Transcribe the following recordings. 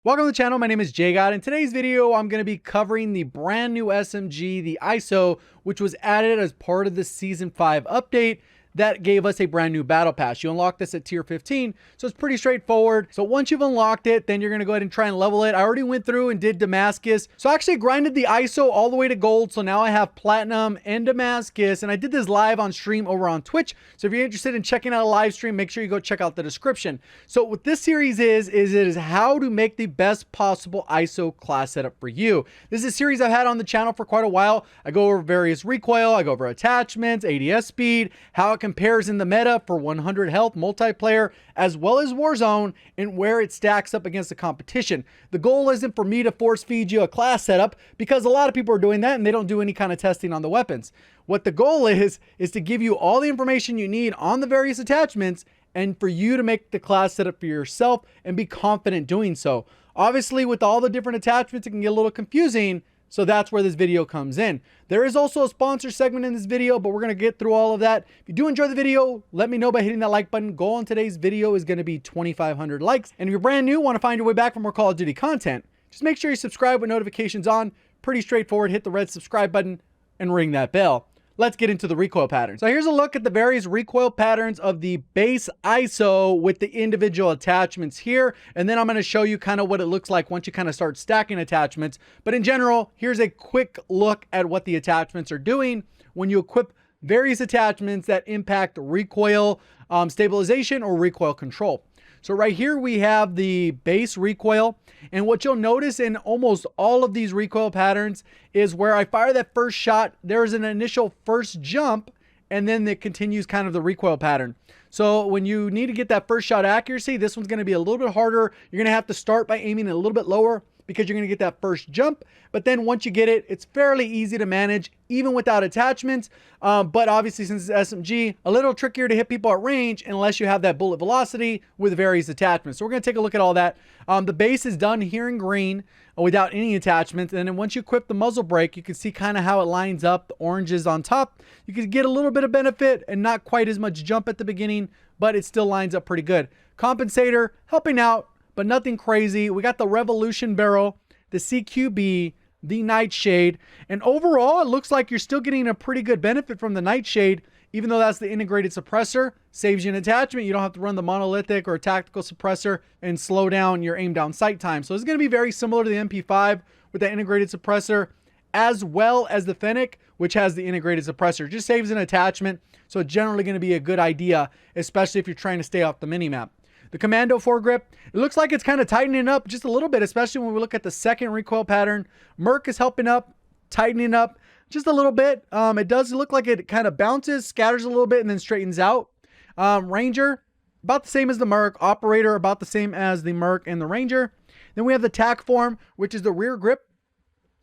Welcome to the channel. My name is JGOD. In today's video, I'm going to be covering the brand new SMG, the ISO, which was added as part of the Season 5 update that gave us a brand new battle pass. You unlock this at tier 15, so it's pretty straightforward. So once you've unlocked it, then you're going to go ahead and try and level it. I already went through and did Damascus. So I actually grinded the ISO all the way to gold. So now I have platinum and Damascus, and I did this live on stream over on Twitch. So if you're interested in checking out a live stream, make sure you go check out the description. So what this series is how to make the best possible ISO class setup for you. This is a series I've had on the channel for quite a while. I go over various recoil, I go over attachments, ADS speed, how it compares in the meta for 100 health multiplayer, as well as Warzone, and where it stacks up against the competition. The goal isn't for me to force feed you a class setup, because a lot of people are doing that and they don't do any kind of testing on the weapons. What the goal is to give you all the information you need on the various attachments and for you to make the class setup for yourself and be confident doing so. Obviously, with all the different attachments, it can get a little confusing. So that's where this video comes in. There is also a sponsor segment in this video, but we're going to get through all of that. If you do enjoy the video, let me know by hitting that like button. Goal on today's video is going to be 2,500 likes. And if you're brand new, want to find your way back for more Call of Duty content, just make sure you subscribe with notifications on. Pretty straightforward. Hit the red subscribe button and ring that bell. Let's get into the recoil patterns. So here's a look at the various recoil patterns of the base ISO with the individual attachments here. And then I'm going to show you kind of what it looks like once you kind of start stacking attachments. But in general, here's a quick look at what the attachments are doing when you equip various attachments that impact recoil stabilization or recoil control. So right here we have the base recoil, and what you'll notice in almost all of these recoil patterns is where I fire that first shot, there's an initial first jump, and then it continues kind of the recoil pattern. So when you need to get that first shot accuracy, this one's going to be a little bit harder. You're going to have to start by aiming a little bit lower because you're going to get that first jump. But then once you get it, it's fairly easy to manage even without attachments. But obviously, since it's SMG, a little trickier to hit people at range unless you have that bullet velocity with various attachments. So we're going to take a look at all that. The base is done here in green without any attachments. And then once you equip the muzzle brake, you can see kind of how it lines up. The orange is on top. You can get a little bit of benefit and not quite as much jump at the beginning, but it still lines up pretty good. Compensator helping out, but nothing crazy. We got the Revolution barrel, the CQB, the Nightshade, and overall it looks like you're still getting a pretty good benefit from the Nightshade, even though that's the integrated suppressor. Saves you an attachment. You don't have to run the monolithic or tactical suppressor and slow down your aim down sight time. So it's going to be very similar to the MP5 with the integrated suppressor, as well as the Fennec, which has the integrated suppressor. Just saves an attachment, so it's generally going to be a good idea, especially if you're trying to stay off the minimap. The Commando foregrip, it looks like it's kind of tightening up just a little bit, especially when we look at the second recoil pattern. Merc is helping up, tightening up just a little bit. It does look like it kind of bounces, scatters a little bit, and then straightens out. Ranger, about the same as the Merc. Operator, about the same as the Merc and the Ranger. Then we have the tack form, which is the rear grip.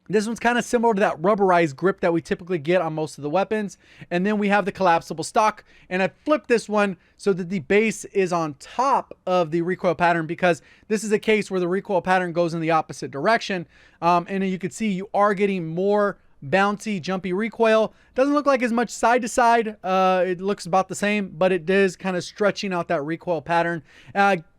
This one's kind of similar to that rubberized grip that we typically get on most of the weapons. And then we have the collapsible stock. And I flipped this one so that the base is on top of the recoil pattern, because this is a case where the recoil pattern goes in the opposite direction. And you can see you are getting more bouncy, jumpy recoil. Doesn't look like as much side to side. It looks about the same, but it is kind of stretching out that recoil pattern.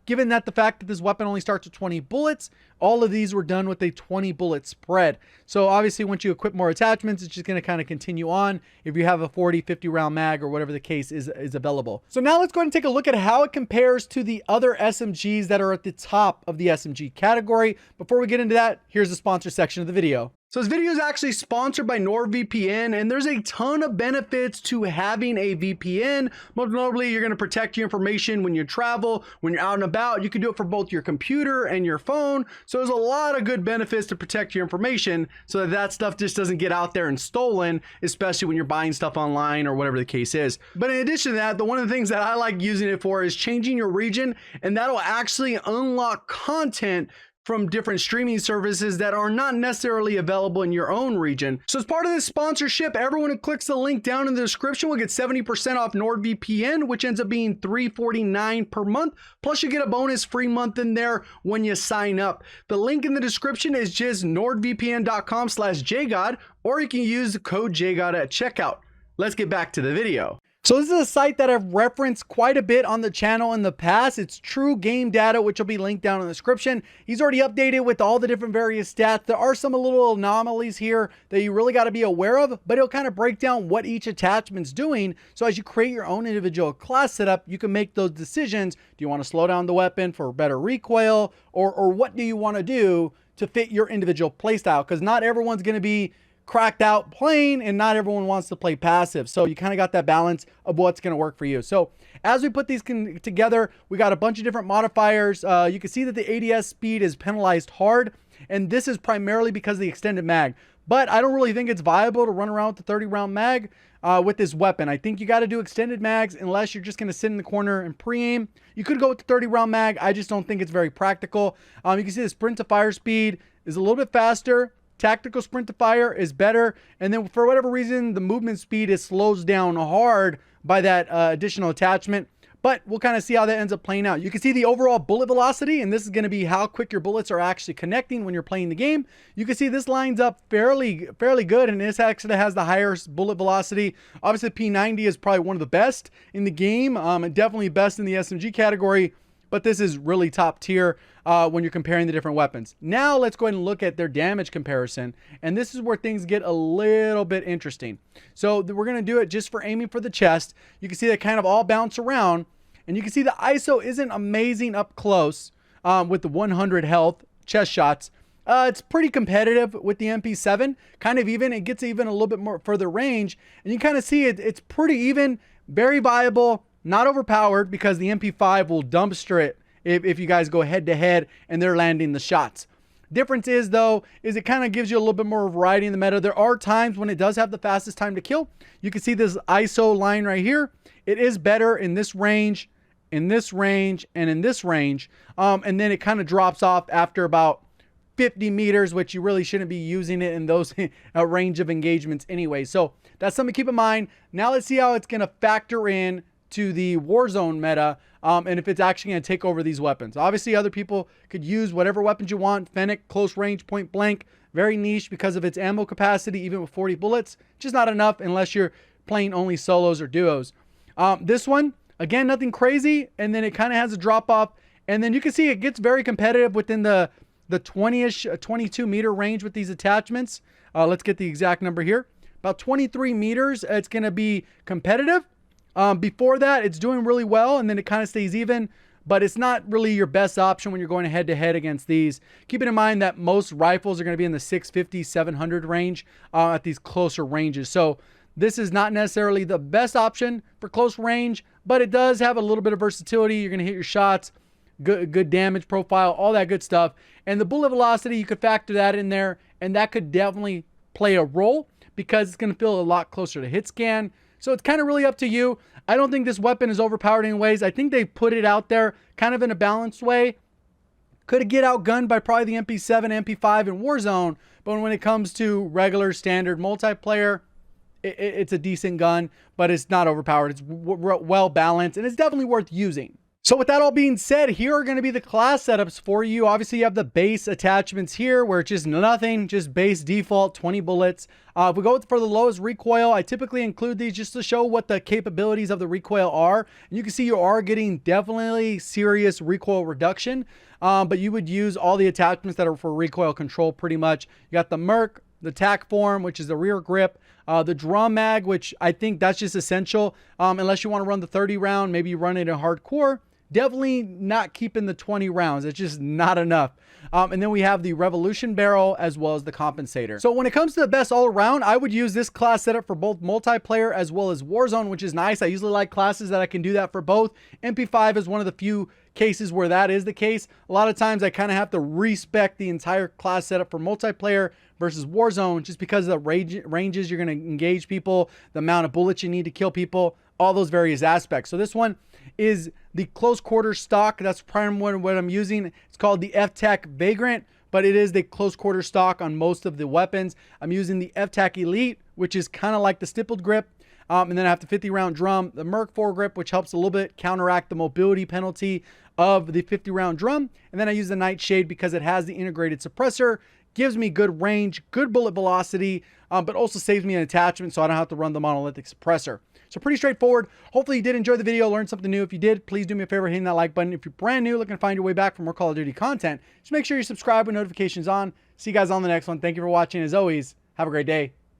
Given that the fact that this weapon only starts with 20 bullets, all of these were done with a 20 bullet spread. So obviously once you equip more attachments, it's just going to kind of continue on if you have a 40, 50 round mag or whatever the case is available. So now let's go ahead and take a look at how it compares to the other SMGs that are at the top of the SMG category. Before we get into that, here's the sponsor section of the video. So this video is actually sponsored by NordVPN, and there's a ton of benefits to having a VPN. Most notably, you're going to protect your information when you travel, when you're out and about. You can do it for both your computer and your phone. So there's a lot of good benefits to protect your information so that that stuff just doesn't get out there and stolen, especially when you're buying stuff online or whatever the case is. But in addition to that, one of the things that I like using it for is changing your region, and that'll actually unlock content from different streaming services that are not necessarily available in your own region. So as part of this sponsorship, everyone who clicks the link down in the description will get 70% off NordVPN, which ends up being $349 per month. Plus you get a bonus free month in there when you sign up. The link in the description is just nordvpn.com/JGOD, or you can use the code JGOD at checkout. Let's get back to the video. So this is a site that I've referenced quite a bit on the channel in the past. It's True Game Data, which will be linked down in the description. He's already updated with all the different various stats. There are some little anomalies here that you really got to be aware of, but it'll kind of break down what each attachment's doing. So as you create your own individual class setup, you can make those decisions. Do you want to slow down the weapon for better recoil, or what do you want to do to fit your individual playstyle? Because not everyone's going to be cracked out playing, and not everyone wants to play passive. So you kind of got that balance of what's going to work for you. So as we put these together, we got a bunch of different modifiers. You can see that the ADS speed is penalized hard, and this is primarily because of the extended mag. But I don't really think it's viable to run around with the 30 round mag with this weapon. I think you got to do extended mags unless you're just going to sit in the corner and pre-aim. You could go with the 30 round mag. I just don't think it's very practical. You can see the sprint to fire speed is a little bit faster. Tactical sprint to fire is better, and then for whatever reason the movement speed is slows down hard by that additional attachment. But we'll kind of see how that ends up playing out. You can see the overall bullet velocity, and this is going to be how quick your bullets are actually connecting when you're playing the game. You can see this lines up fairly good, and this actually has the higher bullet velocity. Obviously P90 is probably one of the best in the game, and definitely best in the SMG category. But this is really top tier when you're comparing the different weapons. Now let's go ahead and look at their damage comparison. And this is where things get a little bit interesting. So we're going to do it just for aiming for the chest. You can see they kind of all bounce around. And you can see the ISO isn't amazing up close with the 100 health chest shots. It's pretty competitive with the MP7. Kind of even. It gets even a little bit more further range. And you kind of see it's pretty even. Very viable. Not overpowered, because the MP5 will dumpster it if you guys go head to head and they're landing the shots. Difference is though, is it kind of gives you a little bit more variety in the meta. There are times when it does have the fastest time to kill. You can see this ISO line right here. It is better in this range, in this range, and in this range. And then it kind of drops off after about 50 meters, which you really shouldn't be using it in those range of engagements anyway. So that's something to keep in mind. Now let's see how it's going to factor in to the Warzone meta, and if it's actually going to take over these weapons. Obviously other people could use whatever weapons you want. Fennec, close range, point blank, very niche because of its ammo capacity, even with 40 bullets, just not enough unless you're playing only solos or duos. This one, again, nothing crazy, and then it kind of has a drop off, and then you can see it gets very competitive within the 20-ish, 22 meter range with these attachments. Let's get the exact number here. About 23 meters, it's going to be competitive. Before that, it's doing really well, and then it kind of stays even, but it's not really your best option when you're going head to head against these. Keeping in mind that most rifles are going to be in the 650, 700 range at these closer ranges. So this is not necessarily the best option for close range, but it does have a little bit of versatility. You're going to hit your shots, good damage profile, all that good stuff. And the bullet velocity, you could factor that in there, and that could definitely play a role because it's going to feel a lot closer to hit scan. So it's kind of really up to you. I don't think this weapon is overpowered anyways. I think they put it out there kind of in a balanced way. Could get outgunned by probably the MP7, MP5 in Warzone, but when it comes to regular standard multiplayer, it's a decent gun, but it's not overpowered. It's well balanced, and it's definitely worth using. So with that all being said, here are going to be the class setups for you. Obviously, you have the base attachments here where it's just nothing, just base default, 20 bullets. If we go for the lowest recoil, I typically include these just to show what the capabilities of the recoil are. And you can see you are getting definitely serious recoil reduction, but you would use all the attachments that are for recoil control pretty much. You got the Merc, the tac form, which is the rear grip, the drum mag, which I think that's just essential. Unless you want to run the 30 round, maybe you run it in hardcore. Definitely not keeping the 20 rounds. It's just not enough. And then we have the Revolution barrel as well as the compensator. So when it comes to the best all around, I would use this class setup for both multiplayer as well as Warzone, which is nice. I usually like classes that I can do that for both. MP5 is one of the few cases where that is the case. A lot of times I kind of have to respec the entire class setup for multiplayer versus Warzone just because of the ranges you're going to engage people, the amount of bullets you need to kill people, all those various aspects. So this one is the close quarter stock. That's primarily what I'm using. It's called the F-Tac Vagrant, but it is the close quarter stock on most of the weapons. I'm using the F-Tac Elite, which is kind of like the stippled grip. And then I have the 50 round drum, the Merc foregrip, which helps a little bit counteract the mobility penalty of the 50 round drum. And then I use the Nightshade because it has the integrated suppressor, gives me good range, good bullet velocity, but also saves me an attachment so I don't have to run the monolithic suppressor. So pretty straightforward. Hopefully you did enjoy the video, learned something new. If you did, please do me a favor, hitting that like button. If you're brand new, looking to find your way back for more Call of Duty content, just make sure you subscribe with notifications on. See you guys on the next one. Thank you for watching. As always, have a great day.